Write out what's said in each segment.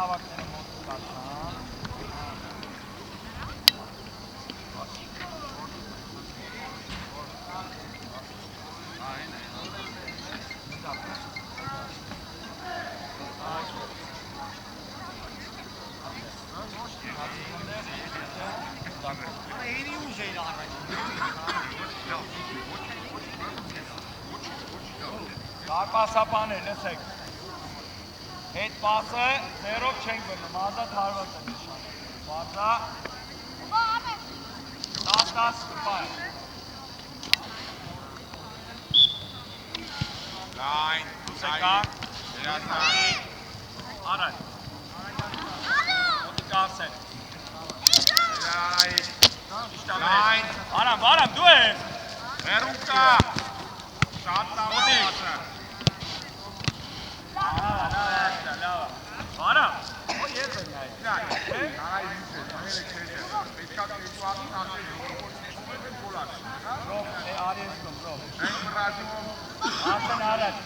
ավակները մոտ կացան։ Կարպասապան է, լսեք։ Հետ պասը ձերով չենք բնում, ազատ հարված է նշանը։ Բարձա։ 10-10 կպա է։ Լայն, Սեկա։ երազնային։ Արան։ Մոտիկ արսեն։ Լայն։ Արամ, դու ես։ Հերում կա։ Շատ լավ ասը։ Լավ։ Արամ, որ ես եմ նայ։ Այ ինչ է, ամենը քեզ է։ Պետքա քեզու ակին ասել, որ բոլակ։ Ռոբ, արես կոմ, ռոբ։ Այն բրազում։ Ասեն առաջ։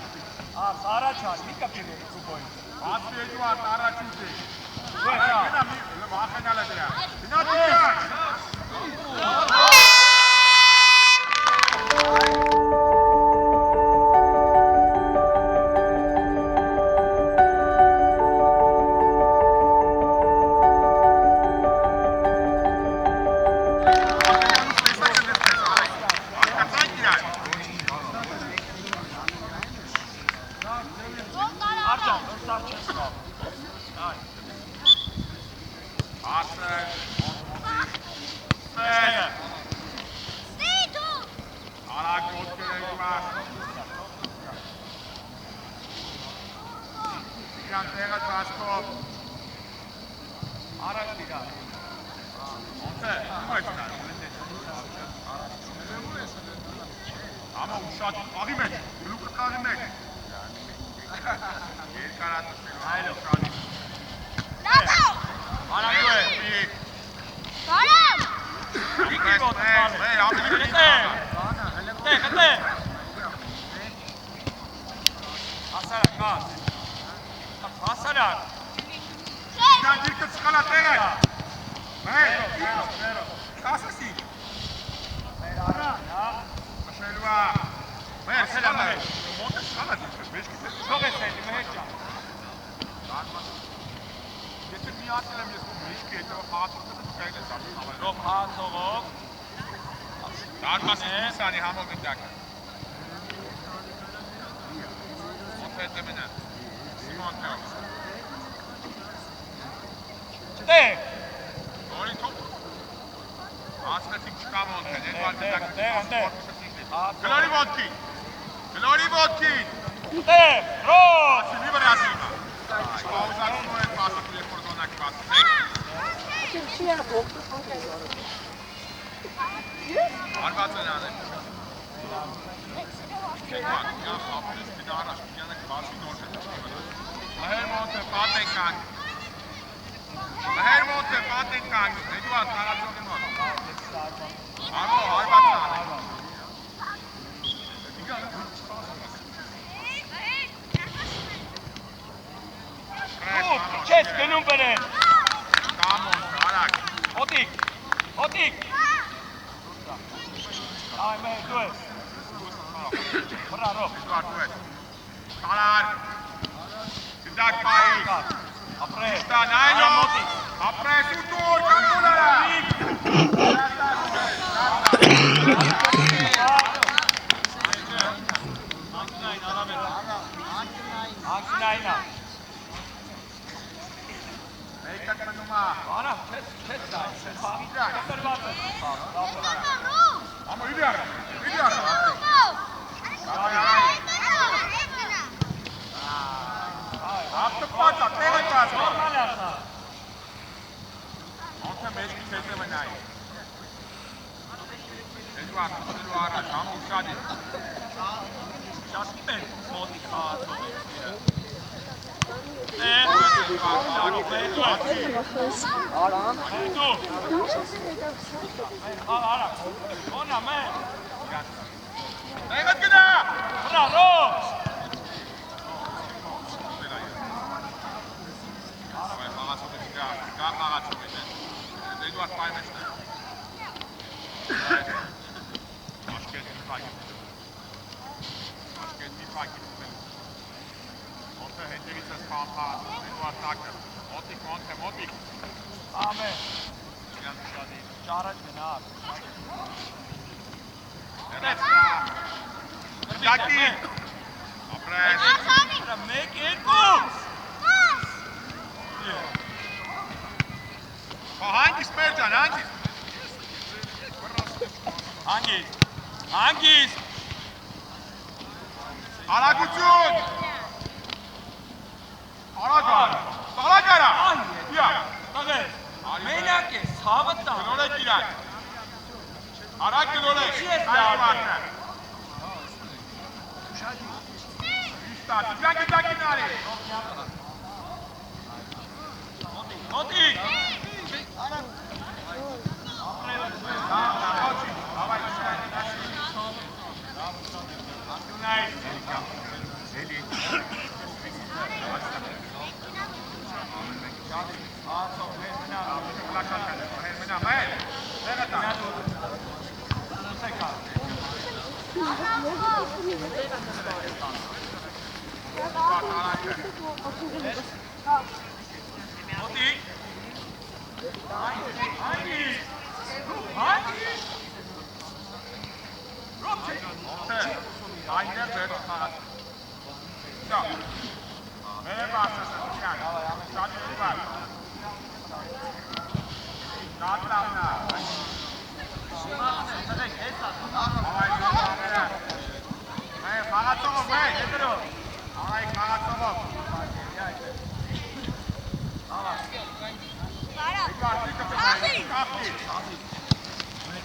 Առաջ ար, մի կպի ռուբոյին։ Ասու եջու արդ առաջ ուտի։ Դու ես ար։ Գնա մի վախենալ է դրա։ Գնա դուք։ հետևից ես փամփած, նույնու ատակը, մոտիկ, մոտիկ։ Ամեն։ Ճարաջ գնար։ Դակի։ Ապրես։ Մեկ, երկու։ Հանգիստ մեր ջան, հանգիստ։ Հանգիստ։ Արագություն։ Արագ արա։ Իա։ Տղեր, մենակ ես, հավը տան։ Գնորեք իրան։ Արագ գնորեք։ Չի ես Այո լավ։ մարդը։ Իստատ, դակի նարի։ Մոտիկ։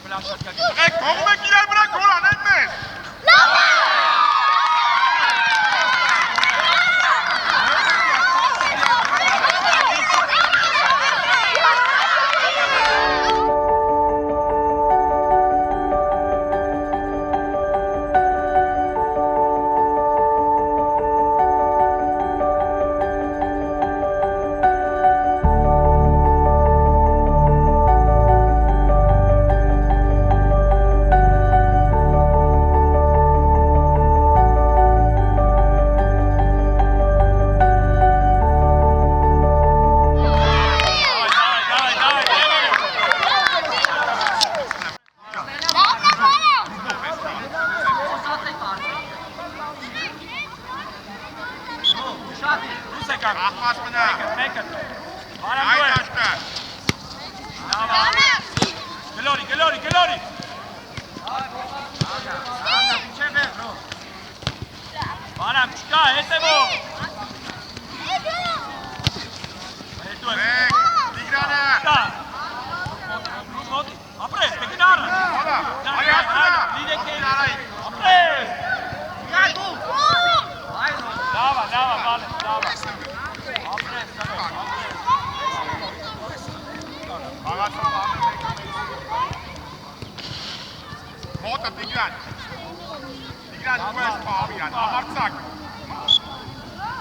Կողում եք իրար վրա գոլ անեն մեզ։ Ախմաս մնա։ Այդ աշտը։ Գլորի։ Բարամ, չկա, հետևով։ Մեկ, Տիգրանը։ Ապրես, տեգնարը։ Այասնա։ Ապրես։ Լավա, բալես, լավա։ Ապրես, Մոտը Տիգրան։ Տիգրան դու ես պահավ իրան, ամարցակ։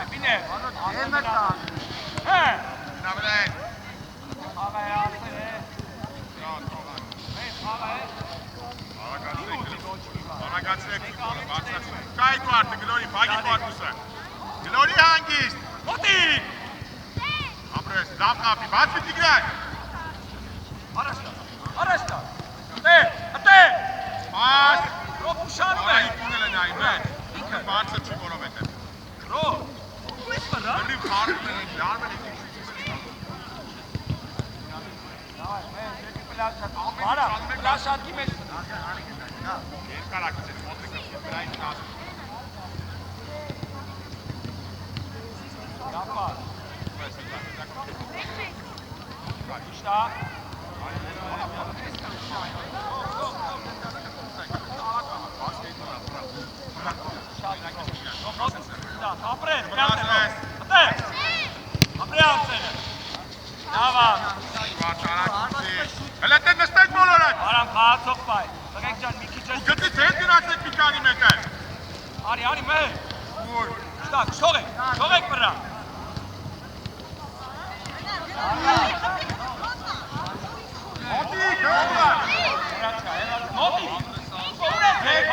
Էպին է։ Հելմետ տան։ Հե։ Նավր է։ Աղա է, ասել է։ Արագացրեք, կայ դուարտը, գլորի, բագի դուարտուսը։ Գլորի հանգիստ։ Մոտիկ։ Ապրես, լավ խապի, բացվի Տիգրան։ Առաջտա։ Ատե։ Բաց։ Ռոբ ուշանում է։ Արայի տունել է նայի մեն։ Ինքը բարձը չի որով էտ է։ Ռոբ։ Ու ես պրա։ Լիվ խարում են, լարմ են եկի։ Բարա, պլաշատկի մեջ։ Երկարակից են, մոտրիկը վրային կազմ։ Դապար։ Իշտա։ Ապրես, ապրես։ Լավա։ Հելա տեն նստեք բոլորը։ Բարամ խաղացող բայ։ Տղեկ ջան, մի քիչ ես։ Գծի ձեր գնացեք մի քանի մետր։ Արի մեր։ Ուր։ Շտա, շողեք բրա։ Մոտի, գողա։ Մոտի։ Կողնեք հեպ։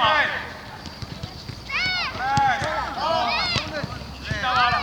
Շտա բարա։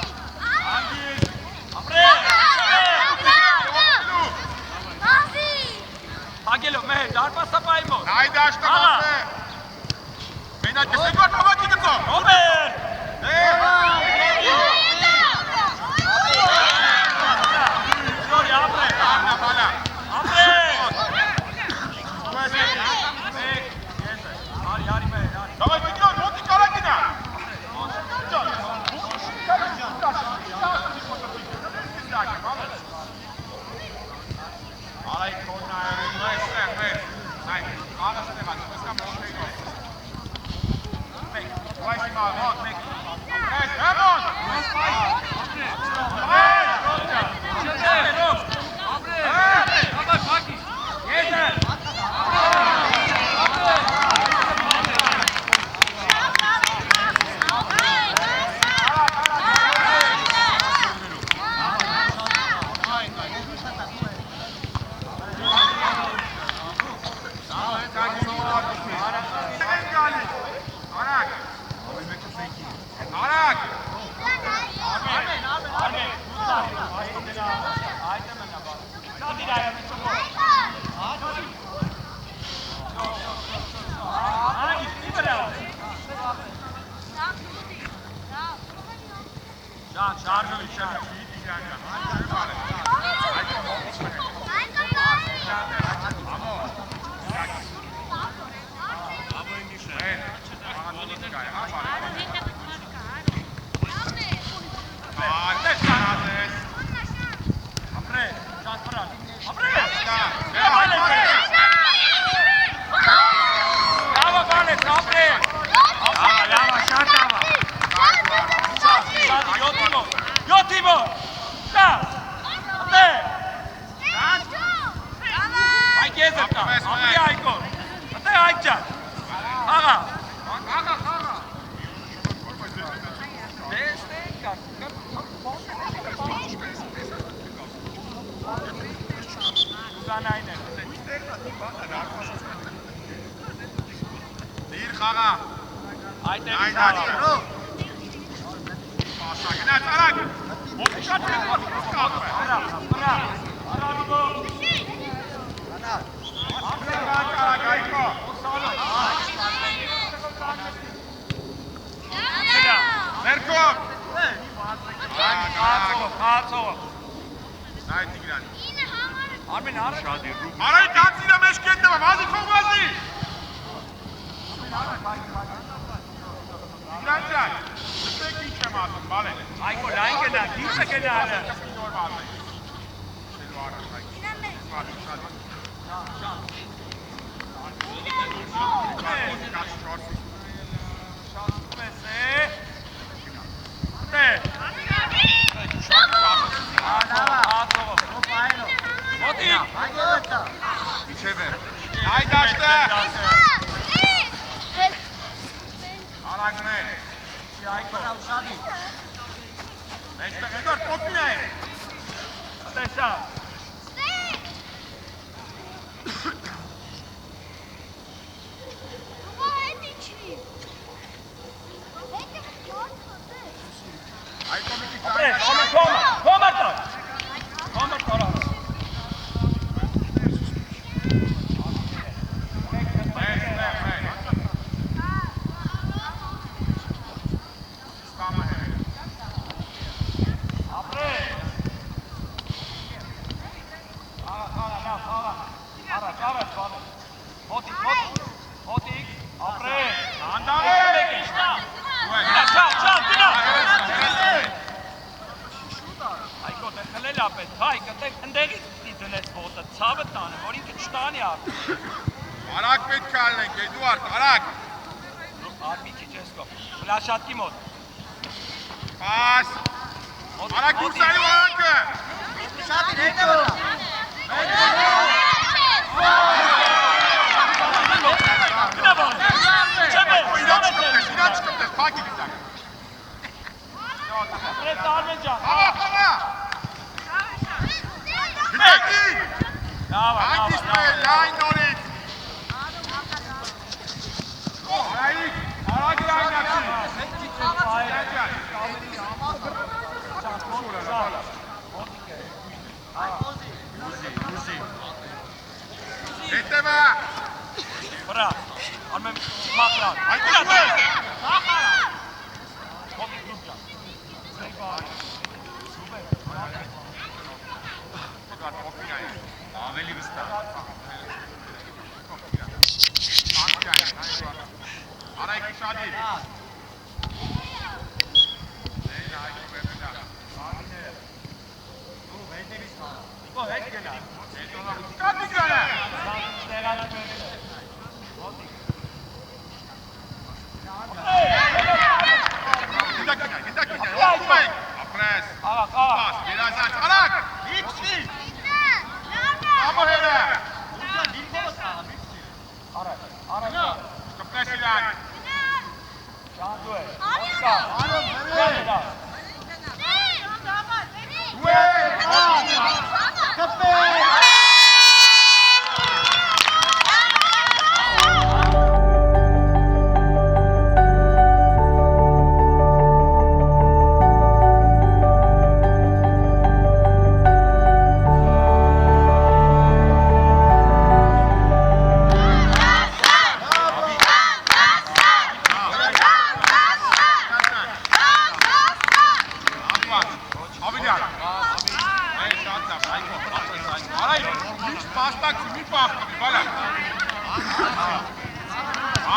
Արաքսի մի պախտի, բալա։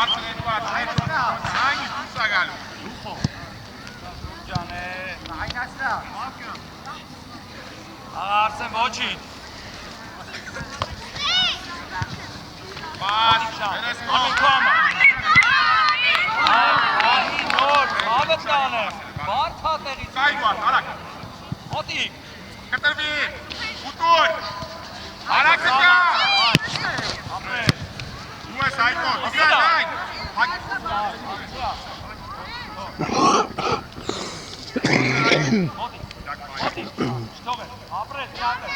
Ացն էդ բաց, հանգի դուրս է գալու։ Ջան է։ Արսեն ոչինչ։ Բաց, երես կող։ Ամիկոմը։ Ահի նոր, ավը տանը, բարդ հատեղից։ Կայ բաց, արակ։ Հոտիկ։ Կտրվի, ուտուր։ Արաքսը կա։ Ապրել։ Դու ես այդոն, դու ես այդ։ Հոտիկ, շտող է, ապրել, յատը։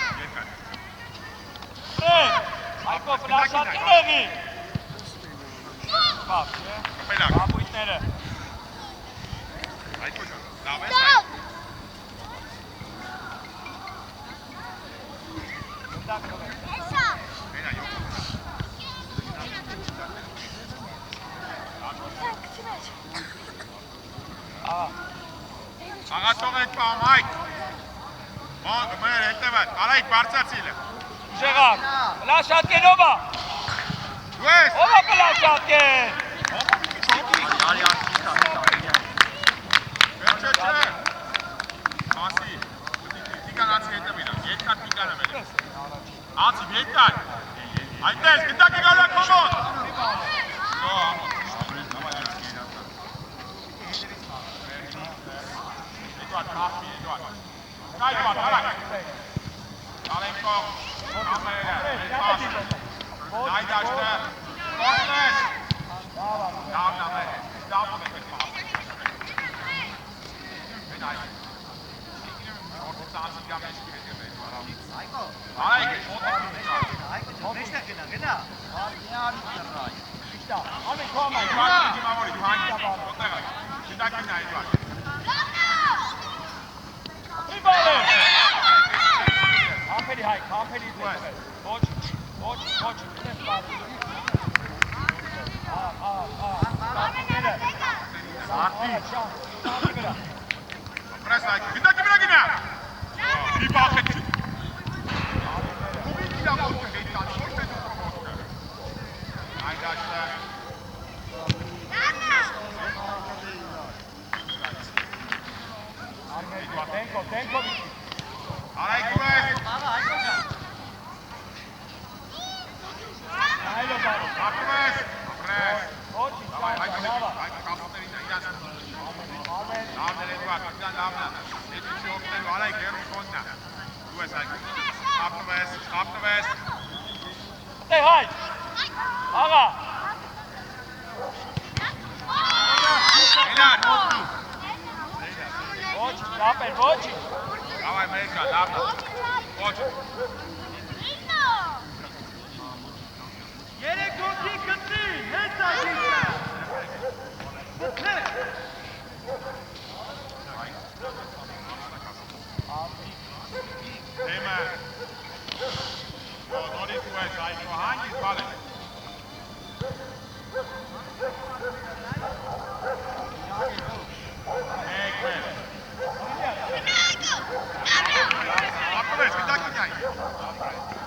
Ապրել, այդքո պլաշատի նեղի։ Պապ, չէ։ Ապույտները։ Այդոն, լավ ես այդ։ Մենա, յոք։ Աղատող եք պահում, այք։ Մեր հետևատ, արայք բարձացիլը։ Ուժեղակ, պլաշատկեն ովա։ Դու ես։ Ովա պլաշատկեն։ Վերջը չէ։ Ասի, տիկան ացի հետև իրա, երկար տիկան եմ էլի։ Ացի, երկար։ Այդտես, գտակ է գալու է կոմոտ։ Էդուարդ, կախմի, Էդուարդ։ Կայ բան, հարակ։ Ալենքող, ամերը, էդպաս։ Նայ դաշտը, կորնես։ Դավն ամեր, դավն է կտպաս։ Մեն այ։ Որդոցանցի գամ էշկի հետ եմ էդվարավ։ Արայք, Ամիկոմը։ Էդվարդ դիմավորի, դու հանգի, ոտեղը, գիտակին է Էդվարդ։ Պրիբալը։ Համպերի հայք, համպերի դեպը։ Ոչինչ, դեպ բարի։ Ահ, Սարդի։ Սարդի վրա։ Պրես այք, գիտակի վրա գինա։ Մի բախետ չի։ Կուբի գիրա ոտքը գեյտան, ոչ է դուք ոտքը։ Այն դաշտը։ Տենքո։ Արայք դու ես։ Այլո բարի։ Ակում ես։ Պրես։ Ոչինչ, Այք լավա։ կապոտերին է, իրաց։ Լավն էր Էդվարդ, իրան լավն է։ Եդի չի օգնելու, արայք հերում կոնն է։ Դու ես այք։ Խապնվես։ Տե հայ։ Աղա։ Էլար, ոտնու։ Ոչինչ, ապել, ոչինչ։ Davai, Amerika, lávna. Pojď. Երեք հոգի կտրի, հետ աջիցը։ Դեմը։ Նորից ու ես, այդու հանգիս բալ է։ Ակում ես, գիտակին այ։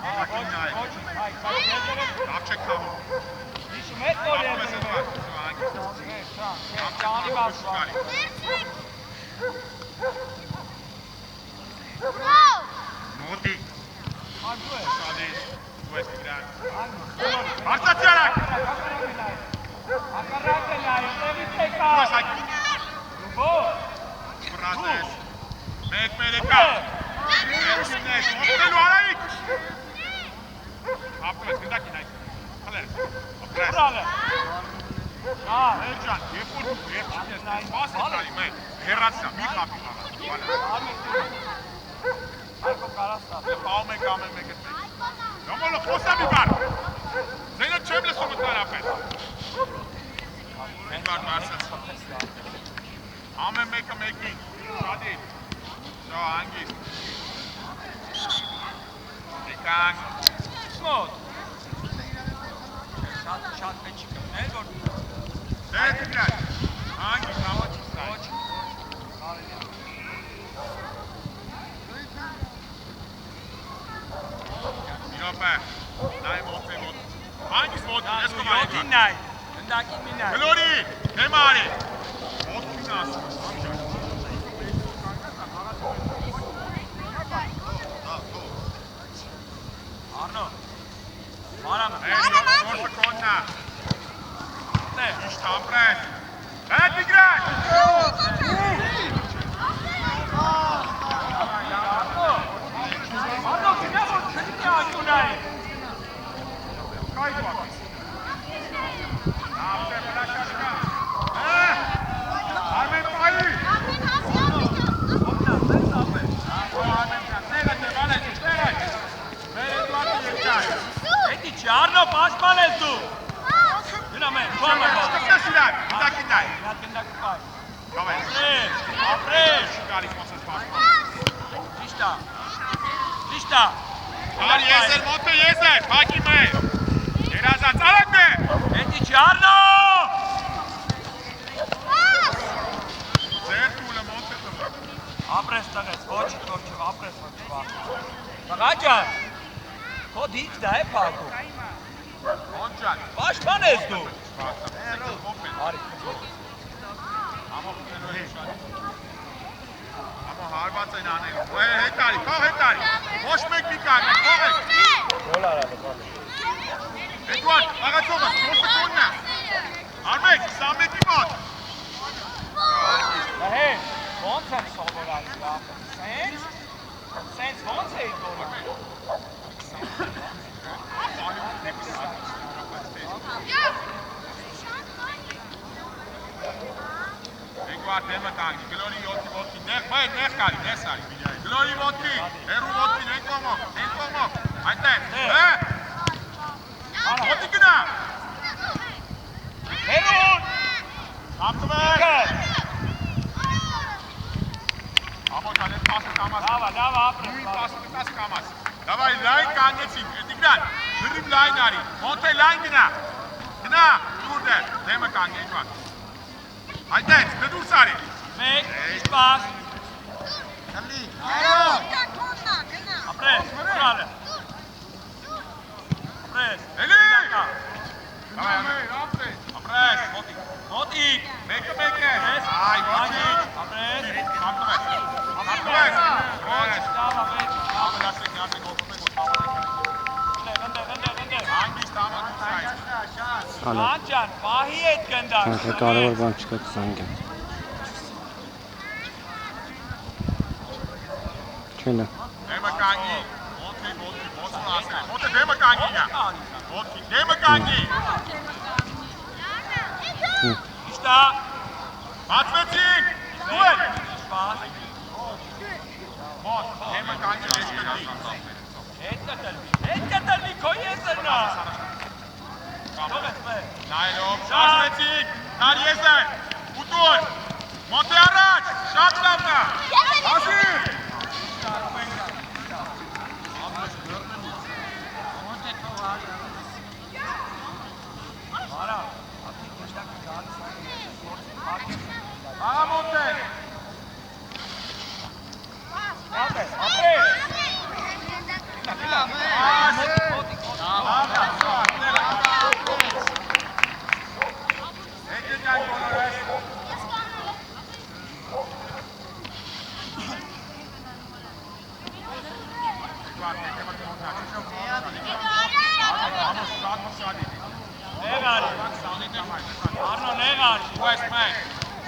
Գիտակին այ։ Լավ չեք կահում։ Իշում հետ նոր Ակում ես երդում էդվար, է։ հանգիս։ Ճանի բասվար։ Նոտի։ Անդու է։ Շադիս, ու ես իրան։ Անդու։ Բարձացի արակ։ Ակարակ է նայ, տևից է կա։ Ու ես այք։ Բո։ Բրատես։ Մեկ մերեկա։ Վերջին ես, օգնելու արայիք։ Ակում ես, գիտակին այ։ Հլես, ապրես։ Ուրալը։ Մեր ջան, երբ որ դու ես պաս ես տալի մեր հեռացա, մի խապի խաղա։ Այկո կարաս տա։ Պահում ենք ամեն մեկը տեք։ Նոմոլը խոսա մի բար։ Ձենը չեմ լսում ընդանապես։ Մենք բար մարսած։ Ամեն մեկը մեկին, շադիր։ Շո հանգիստ։ Եկանք։ Սմոտ։ Շատ պետք չի կմնել, որ Դեր տիգրան, հանգիստ, նավոչից տայ։ Իրոպե, նա Յոթին նայ, ընդակին մի նայ։ Գլորի, դեմ արի։ Ոտքին ասում, ամջան։ Արնո, մարամը։ Որսը կոննա։ Իշտ ամպրես։ Հետ իգրակ։ Արնո, գնա որ չնի ակու նայ։ Կայք վակից։ Նավտե պլաշաշկա։ Արմեն պայի։ Էդի չի, Արնո, պաշման ես դու։ Գնա մեն, կոամը բա։ Շկպտես իրար, իդակին նայ։ Նա կնդակի պայ։ Գավեն։ Ապրես։ Շուկարից մոսես պաշման։ Ճիշտա։ Ար եզեր, մոտը եզեր, պակի մե։ Երազած, արակ մե։ Էդի չի, Արնո։ Ձեր տուլը մոտը տվը։ Ապրես տղես, ոչի, ապրես ոչի, Տղաճան, քո դիք դա է պակու։ Մոնջան։ Պաշման ես դու։ Արի։ Ամո հարված են անելու, հետ արի, ոչ մեկ մի կարնի, կողեք։ Գոլ արավը, Էդուարդ, աղացողը, որսը կոննա։ Արմեք, 21-ի մոտ։ Հե, ոնց եմ սովորալի, սենց ոնց էի գոլը։ Էդուարդ դեմը կանգի, գլորի ոտքի, նեղ կարի, նես արի, գլորի ոտքի, հերու ոտքին, են կոմով, այնտեղ, ոտի գնա, Հերուն, ապտվեք, ամոտ անեն 10 կամաս, լավ ապրես, նույն 10 կամաս, դավայ լայն կանգեցինք, Տիգրան, լրիվ լայն արի, մոտ է լայն գնա, դուրդ է, դեմը կանգ, Էդուարդ, այնտեղ, դուրս արի, մեկ, իսպաս, ապրես, ուրալը, ապրես, էլի, ապրես, մոտիկ, մեկը, ապրես, այ, ոչիչ, ապրես, ապտվեք, լավ ապրես, ապրասեք, նասեք, հանգիստ ամատուց այս, Անջան, պահի էդ գնդակ, կարևոր բան չկա զանգը։ Չելա։ դեմը կանգի, ոտքի, ոսուն ասեն, ոտը դեմը կանգի նա, ոտքի, դեմը կանգի, իշտա, բացվեցինք, դու եք, իսպաս, մոտ, դեմը կանգի, հետ կտլվի, քո եսր նա, թողես մեր, նայելով, շաշվեցինք, նար եզեր, ուտուր, մոտի առաջ, շատ լավն է, ասի, Արա, ատի կշտակը գալիս աղա մոտ է, ապրես, Եկե կան բոլորես, Արնո նեղար,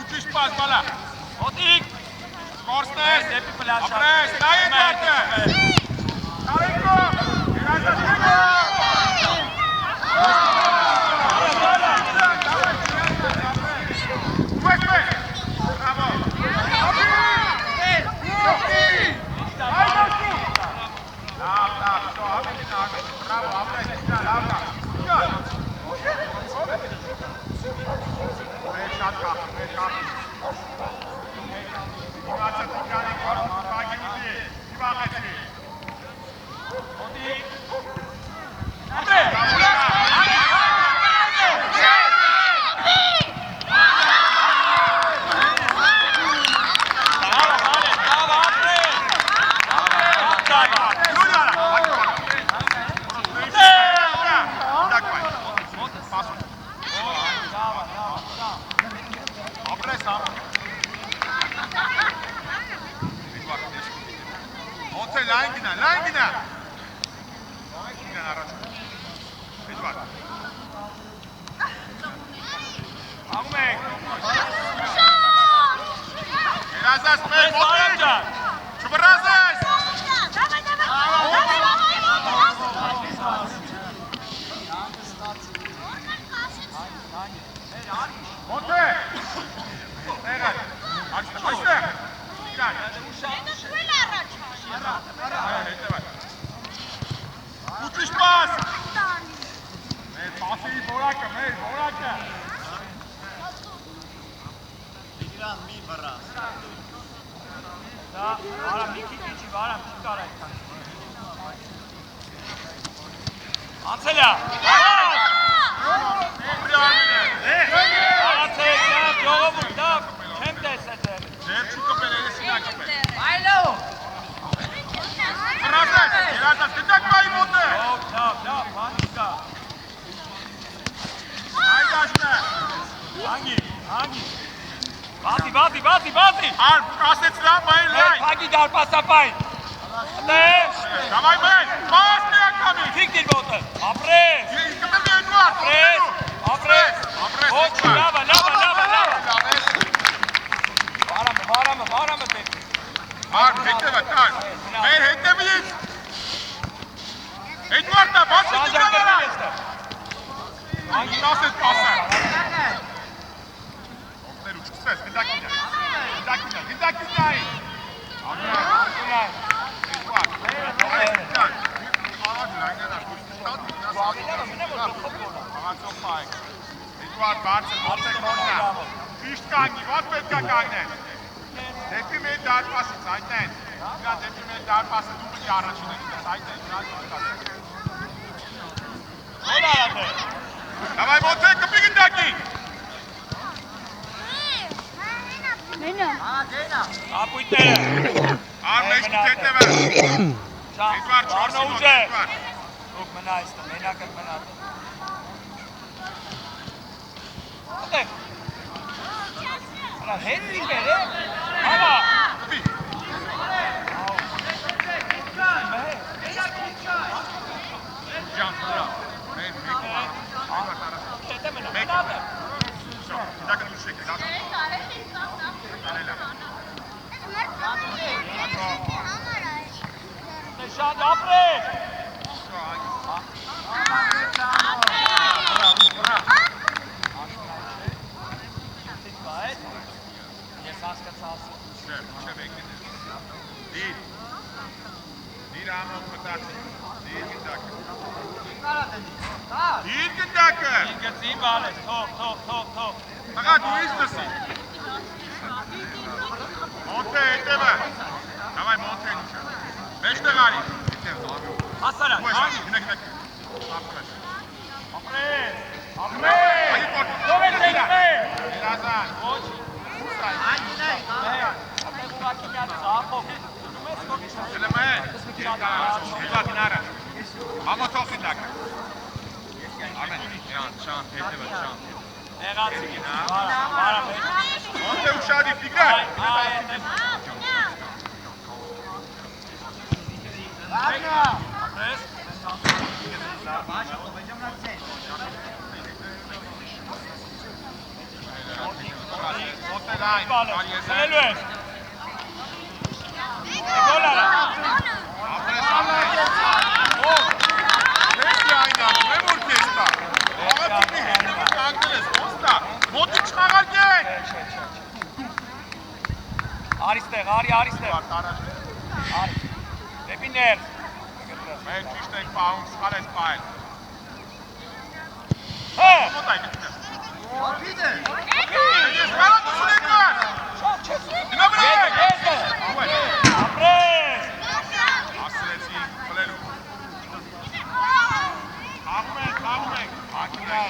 ուջիշ պաս բալա, ոտիկ, կորսնես, դեպի պլաշա, ապրես, նայ են դարտը, կարենկո, երազաշկեկո, Մոնթե լայն գնա, լայն գնա։ Գնան առաջ։ Էդվարդ։ Անում եք։ Երազած մեր մոտիկ։ Չվրազես։ Մոնթե։ Տեղան։ Այստեղ։ Իրան։ Հետևան։ Ուտիշ պաս։ Մեր պասի որակը, մեր որակը։ Իրան մի վրա։ Դա արա մի քիչ իջի, վարամ չի կարա այդքան։ Անցելա։ Արացեք, դա ժողովուրդ, դա չեմ տեսել դեռ։ Ձեր չի կպել, երեսի նա կպել։ Այլո։ Վրազես, երազած, գտակ մայի մոտ է։ Լավ, բան չկա։ Այդ աշնը։ Հանգի։ Բացի։ Արդ, ասեց լավ, բային լայն։ Հագի դարպասապայն։ Տեղ։ Դավայ մեր, պաս մի ակամի։ Թիկնիր ոտը։ Ապրես։ Կպել մի Էդվարդ, Ապրես։ Ոչ, լավը։ Վարամը դեպի։ Արդ, հետևը, տար։ Մեր հետևից։ Էդվարդը, բացի դիգանարա։ Հանգին ասեց պասը։ Ողներ ու չկսվես, գնդակինա։ Էդվարդ, բարձր, մոտեք մոննա։ Ճիշտ կանգնի, ված պետք է կանգնեն։ Դեպի մեր դարպասից, այդնեն։ Իրան դեպի մեր դարպասը դու պիտի առաջինը գիտես, այդնեն, իրան դուք Դավայ մոտեք, կպի գնդակի։ Ապույտները։ Արմեշ կուտետևը։ Էդվարդ, չորսի մոտ, Էդվարդ։ Դուք մնա այստը, մենակըտ մնա։ Ատեղ։ Հրա հետրին բեր է։ Համա։ Կպի։ Ջան, վրա։ Մեր մեկը։ Էդվարդ առաջ։ Հետը մնա։ Մեկը։ Շո, գնդակը դուշ եք, լավ։ Անելա։ Նշան ապրես։ Շո, անգի։ Ես հասկացացի։ Չէ, եկին է։ Դիր ամոք մտացի։ Դիր գնդակը։ Դիր գնդակը։ Ինգծին բալես, թող։ Աղա, դու իս նսի։ Մոնթե հետևը։ Դավայ մոնթե նիշա։ Մեջտեղ արի։ Հասարա, Ու ես հանգի։ գնակ։ Ապրես։ Այի պորտի։ Ո՞վ է տեգմել։ Երազան։ Ոչ։ Այնինայի, Ապրես ուղակի կյանը զապով։ Դու մեզ կողի շան։ Ելեմ է։ Էդվարդ նարը։ Համոթող գնդակը։ Արմեն, շան, հետևը, շան։ Նեղացի գին, վարա մեջ։ Մոնթե ուշադի, Տիգրան։ Ապրես։ Մոնթե լայն, արիեզը։ Սելելու ես։ Գոլ արա։ Ապրես, ապրես։ Ես լայն անում, եմ որքեստա։ Աղացիկի հետևը կանգնել ես, ոստա։ Մոտի չխաղարկեն։ Արիստեղ, արիստեղ։ Տարաշ։ Արի։ Դեպի ներս։ Մեր ճիշտ ենք պահում, սխալ ես պահել։ Հա։ Մոտ այ գտինը։ Ապիդը։ Ես կարատություն եք կար։ Դինա վրա եք։ Ապրես։ Ասրեցի, խլելու։ Խաղում ենք։ Ակինայ։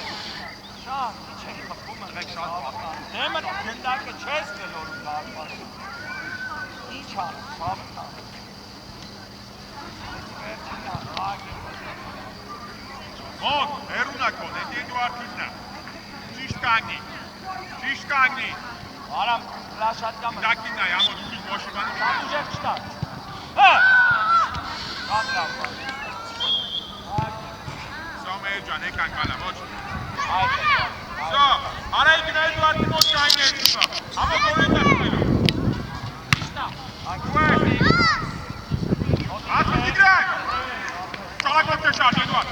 Շան, ինչ եք խփում Մեկ շատ պատան։ Դեմը գնդակը չես գլորում դարպաս։ Ինչ ան, սավտա։ Մոտ, հերունակոն, էդի Էդվարդիննա։ Ճիշտ կանգնի։ Արամ, լաշատկամը։ Դակիննայ, ամոտ ուղի գոշիվանը։ Սատուժև չտա։ Հա, ջան, եկան գալա, ոչ։ Всё, արայ գնա Էդուարդի մոտ կային երկուսը։ Համո գորենա խմելու։ Ասում Տիգրան։ Շարակոտ կշարժ Էդուարդ։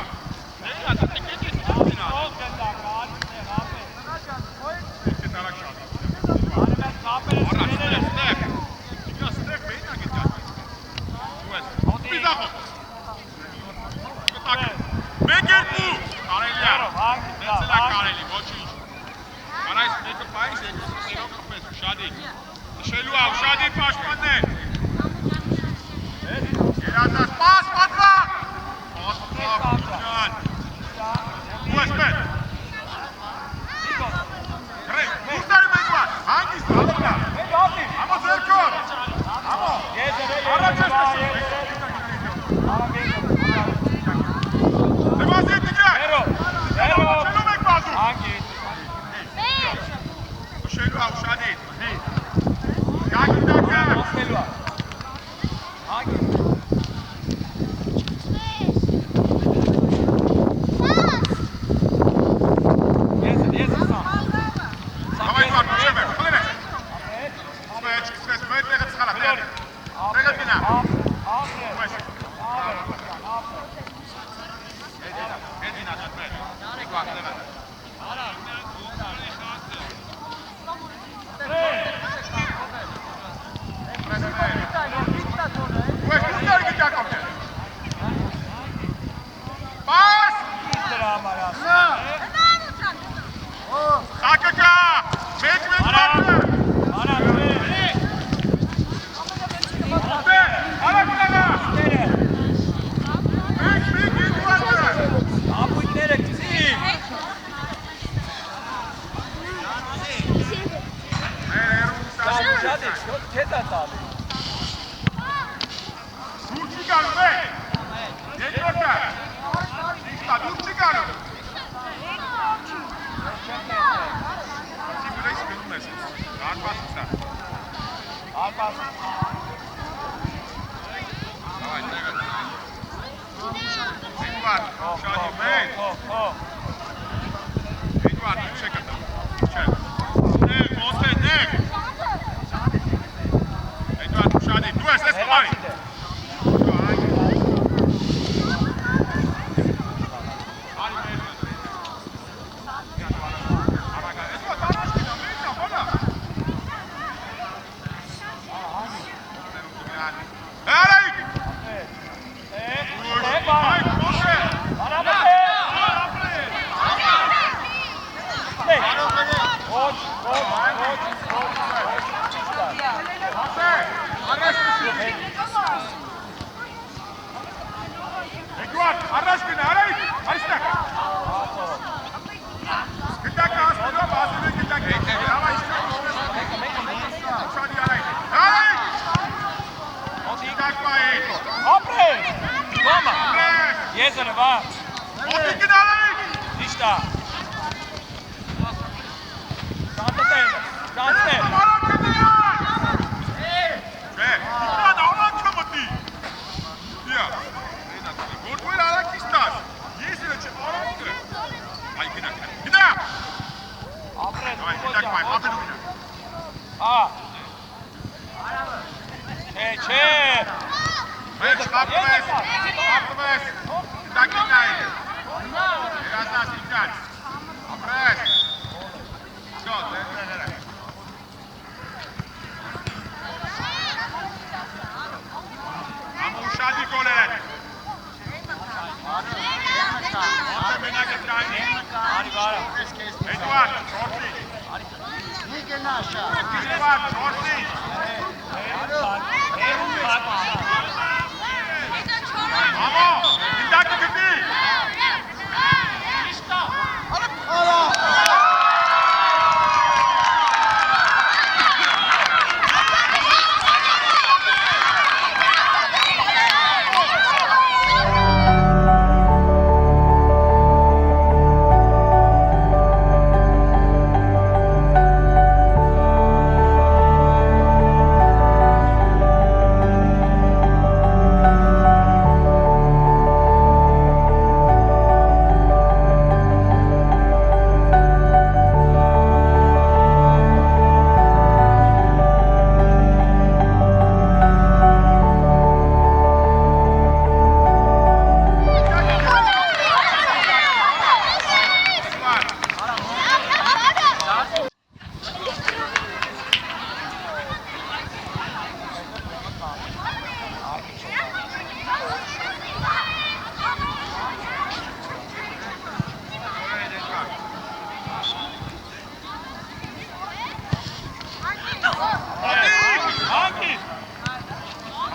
Շելու ավ, շադի պաշտպաններ։ Երազած, պաս, պատվակ։ Պատվակ, ջան։ Ու ասպետ։ Գրեկ, ուստարի մեջվար, հանգիստ, հալոպնա։ Համո ձերքոր։ Համո։ Առաջ ես կշում։ Դվազի տիգրակ։ Շելու մեկ բազում։ Հանգիստ։ Շելու ավ, շադի։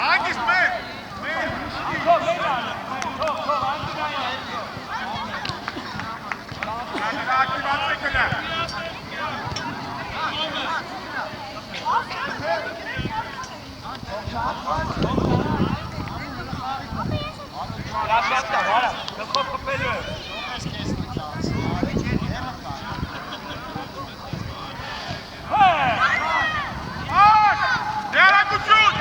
Հանգիստ մեր։ Թող անցնայ։ Ակտիվացեք հլը։ Լաշատա, վարա, գլխով խփելու է։ Ներակություն։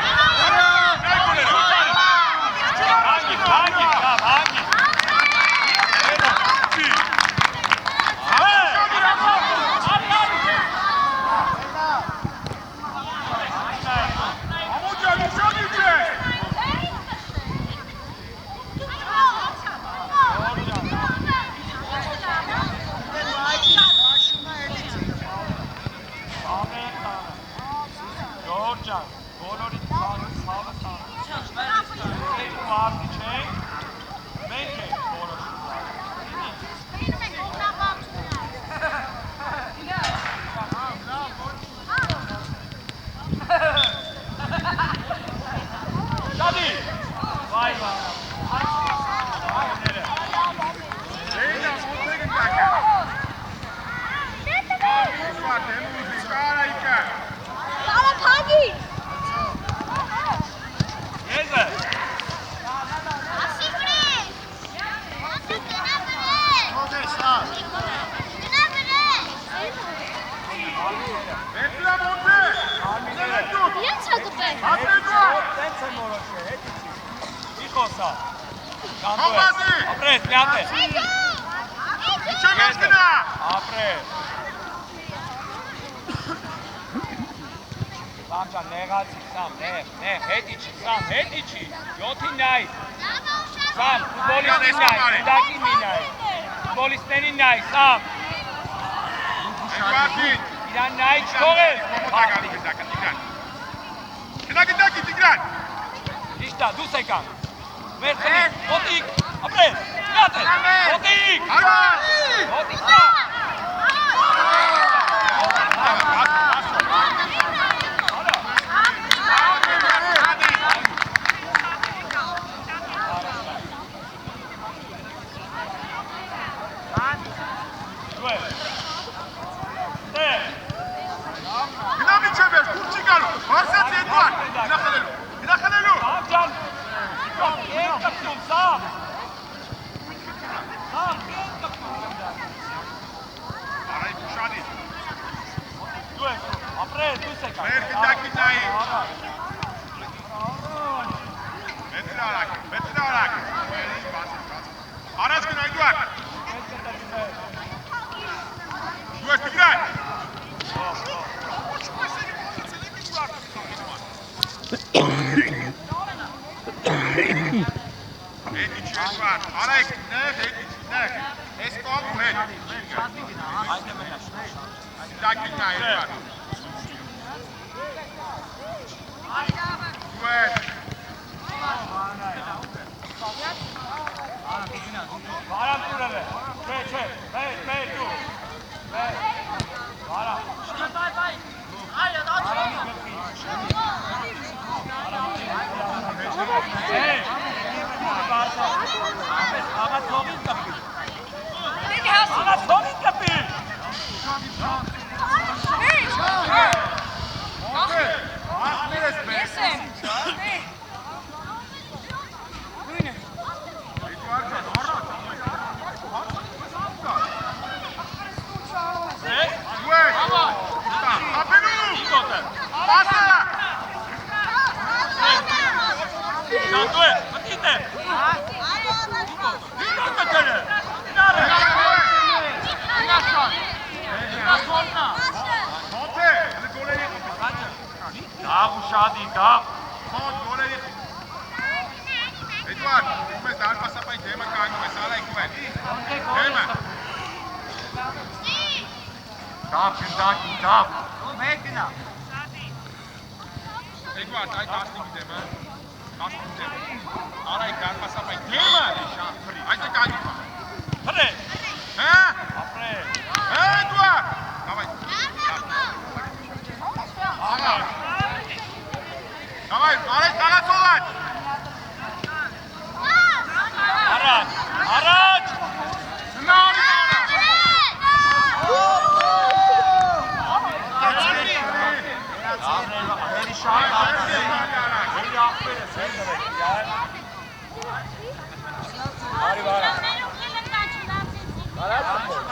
Давай, Արեշ, տաղացողան։ Առաջ, առաջ։ Նարի արա։ Հերի շատ հերի աղբեր ես, հեր նրեք, յար։ Արի վարա։ Վարա ծպոր։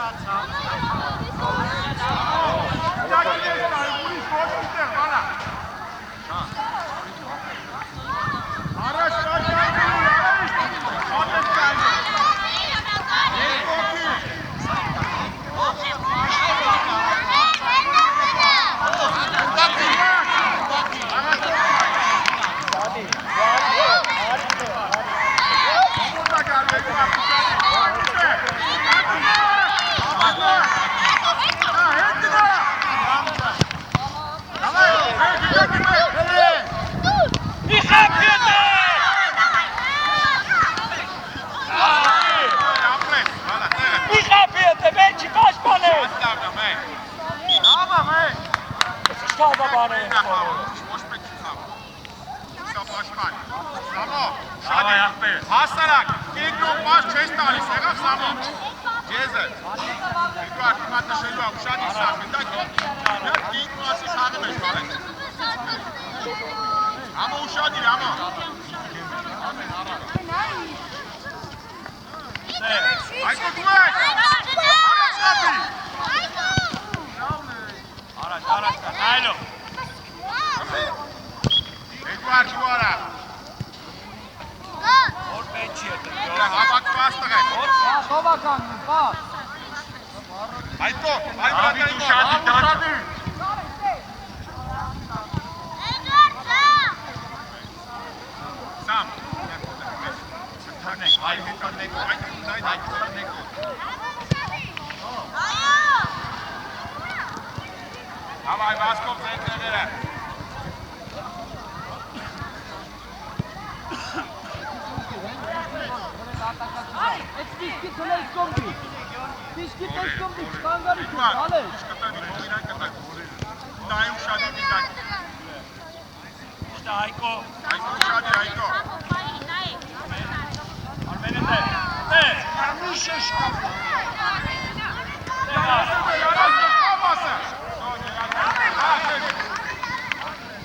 Հասարակ, կենտրոն պաշ չես տալիս, եղավ Սամո, ջեզը, երկուար կիմատ նշելու ա, ուշադիր սավ, գտակ, մեր կենտրոն ասի խաղը մեջ բարեք։ Ամո ուշադիր, ամո։ Այկո դու եք, առաջ կապի։ Առաջ կա, նայլով։ Երկուար չուարա։ Որ պենչի է տրգյոր։ Հավակ պաստղ է։ Սովական, պաս։ Այդո, այդո, ուշադիր, դաճ։ Սամ, այ հետանեկո, այ հետանեկո։ Հավայ, վասկով ձենտեղերը։ Պիսկի թլես կոմբի, պիսկի տես կոմբի, կանգարի կոմ, ալես։ Շկտանի, հողիրան կտակ, նայ ուշադիր դիտակ։ Իշտա Հայկո։ Այդո ուշադիր, այդո։ Արմենը տեր։ Ամիշը շկապը։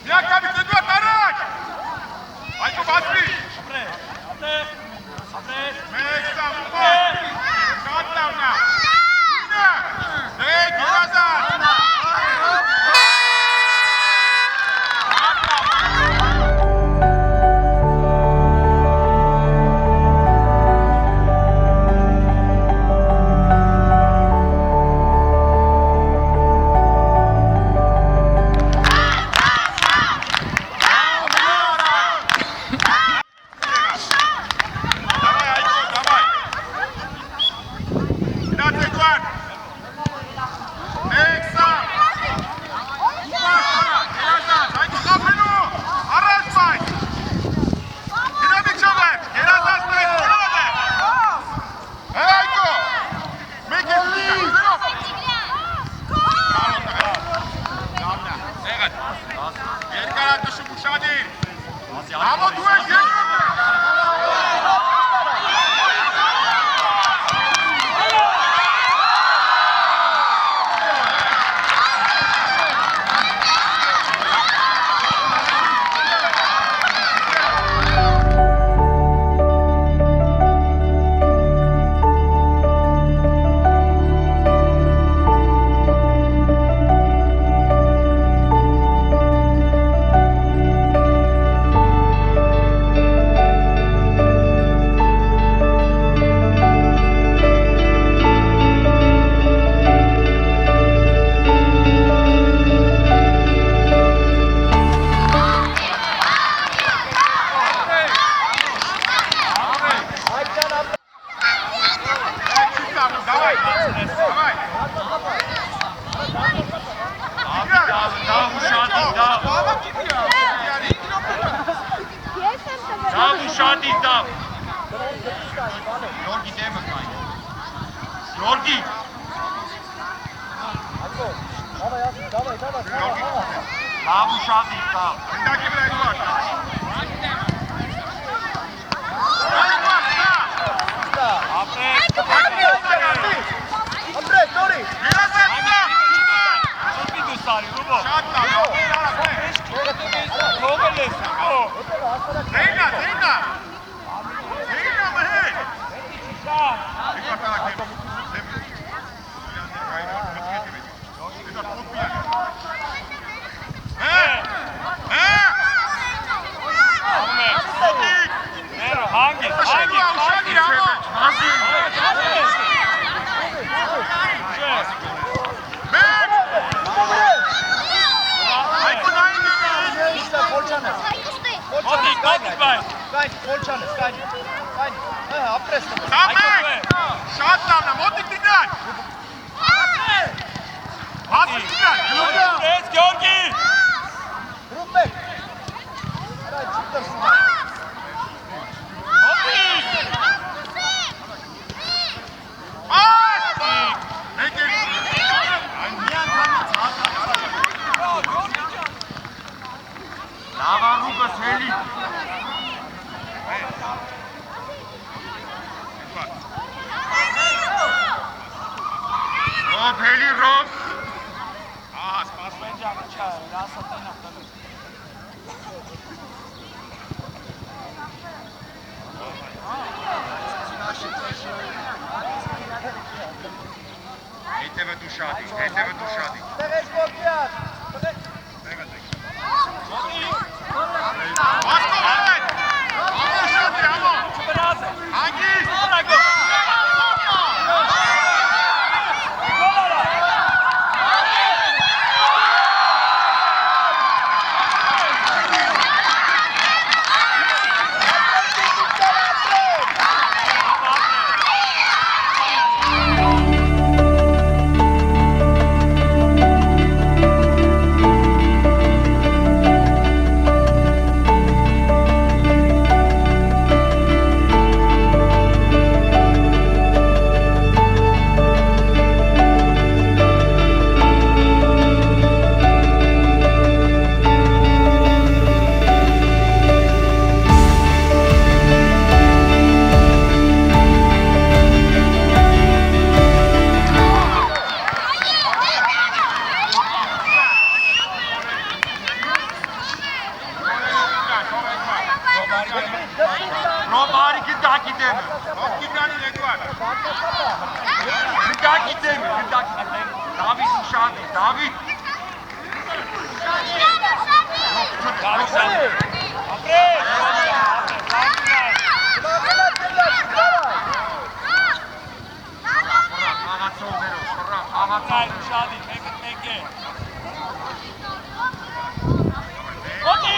Միակամի դդուա տարակ։ Այդո բացվի։ Ապրես, ապրես։ Մեկ սամ, շատ լավնա։ Ինը, դե գիրազան։ Γιώργη դեմը կային։ Γιώργη։ Давай, давай, давай. Լավ ուշադի, լավ։ Գնդակի վրա Էդուարդ։ Ապրես, Ապրես, նորի։ Շոպի դուսարի, Ռուբո։ Շատ լավ, Թողել ես, Ռուբո։ Ձեյնա, ձեյնա։ Ձեյնա մհեր։ Շատ։ Էդուարդ տարակեմ։ Հանգիս, Շատ լավն է, մոտիկ դիդան։ Հասի դիդան։ Ես Գյորգի։ Ռուբեք։ Արա չիպտրսում։ Լավա ռուբս հելի։ Ռոբ հելի ռոբ։ Ահա սպասում են Ջան, չա, ասա տենա տալու։ Հետևը դու շադի, հետևը դու շադի։ Տեղես կոպիատ։ Վասկով են։ Ամո շադի, ամո։ Չբրազ է։ Հանգիս։ Ոնագո։ Ռոբարի գնդակի դեմը։ Ովկիբրանին Էդուարդ։ Գնդակի դեմը, գնդակի դեմը։ Դավիթ ուշադի, Դավիթ։ Ապրես։ Աղացողներով, շռավ, աղացող։ Ապրես, ուշադի, մեկը տեք է։ Ոտի։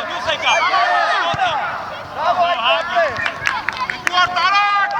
Դուս եկա։ Էդուարդ տարակ։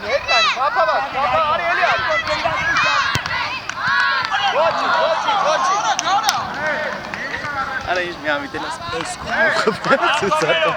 հետ կանի, արի էլի արի։ Ոչի։ Արա ինչ մի ամիտել ես սկումը ծուցակը։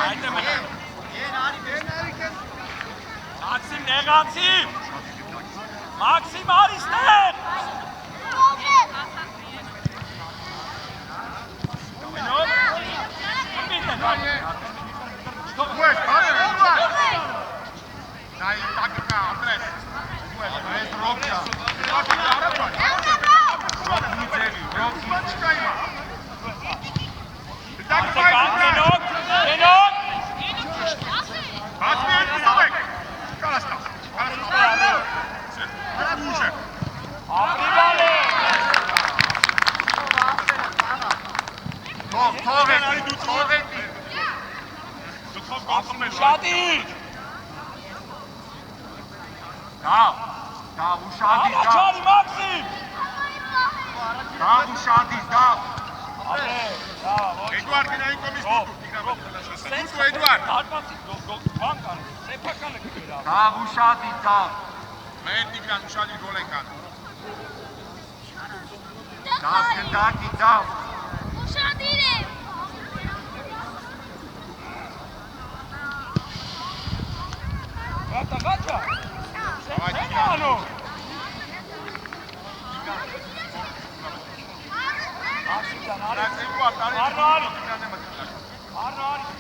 Այդ է մնա։ Մաքսիմ նեղացիվ։ Մաքսիմ արիստեր։ Դուես, բարև, Էդուարդ։ Նա իր տակը կա, Անդրես։ Դուես, այս ռոքյա։ Ռոքի արավ բան։ Ռոքի ձևի, ռոքի։ Բան չկա հիմա։ Տակը կա իմ Տենոք, տենոք։ Բացմի են կուսով եք։ Կարաստա, կարաստա։ Արավ ուժ է։ Ապրի բալի։ Թող են, թող են։ Ուշադիր։ Դավ, ուշադիր, դավ։ Ամաչարի Մաքսիմ։ Դավ, ուշադիր, դավ։ Ապրե, դավ, ոչ։ Էդուարդ գնային կոմիս դուտու, դուտու Էդուարդ։ Դարպացի, բան կան, սեպականը կգերա։ Դավ, ուշադիր, դավ։ Մեր Տիգրան, ուշադիր գոլ են կան։ Դավ, գնդակի, դավ։ Ուշադիր է։ Գատա, գատա։ Սեն անում։ Մաքսիմ ջան, արի։ Արնո, արի։ Արնո, արի։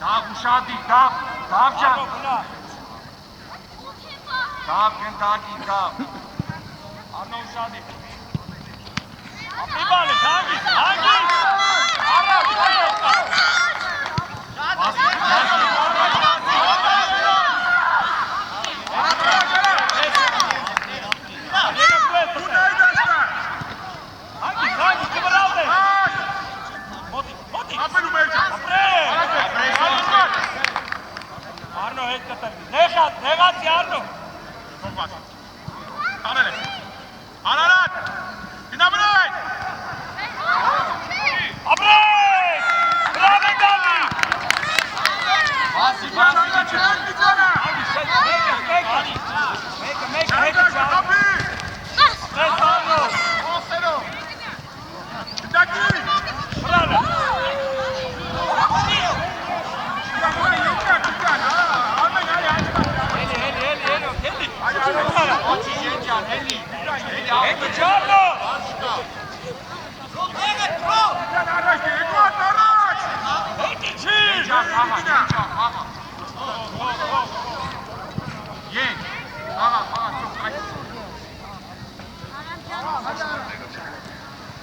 Դավ, ուշադիր, դավ, դավ ջան։ Արնո, գնա։ Դավ, գնդակի, դավ։ Արնո, ուշադիր։ Ապրի բալի, հանգիս, հանգիս։ Արավ, Arno հետ կտրվի, նեղացի Արնո։ Անարատ, գնաբրեք։ Ապրեք, բրավ են դալի։ Բասի, Մեկը հետը ճան։ Ապրես Արնո։ Բրավը։ Հետը ճանո։ Հետի չի։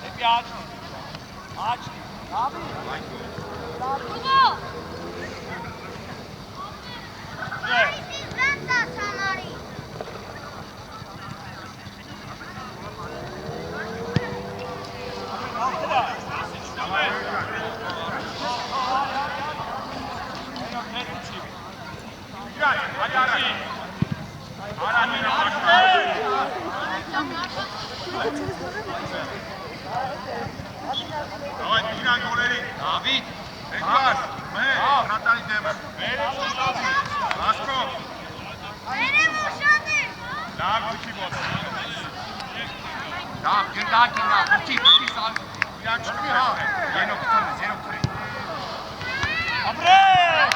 Հետի աչնի։ Աչնի։ Давай, Տիգրան գոլերի։ Դավիթ, Էդուարդ, մեր, Նատալի դեմը։ Ասկո։ Լավ, ուչի ոտը։ Լավ, գնդակի նա, ուչի սալ։ Իրան չկի հա։ Ենով թրի։ Ապրեք։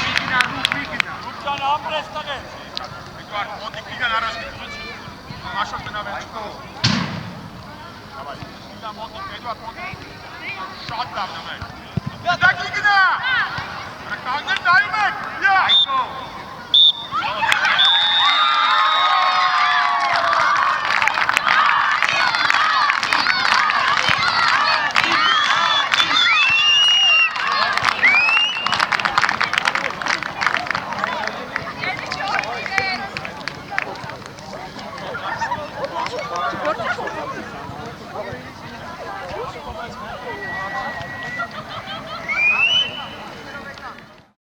Միկինա, Միկինա։ Ուրջան ապրես տղեց։ Էդուարդ, մոտիկ Տիգրան առաջ գիտի։ Մաշոտ բնավեր։ Давай, Տիգրան մոտիկ, Էդուարդ մոտիկ։ Շատ լավ նամեր։ Գնդակի գնա։ Կանգներ նայում եք։ Այկո։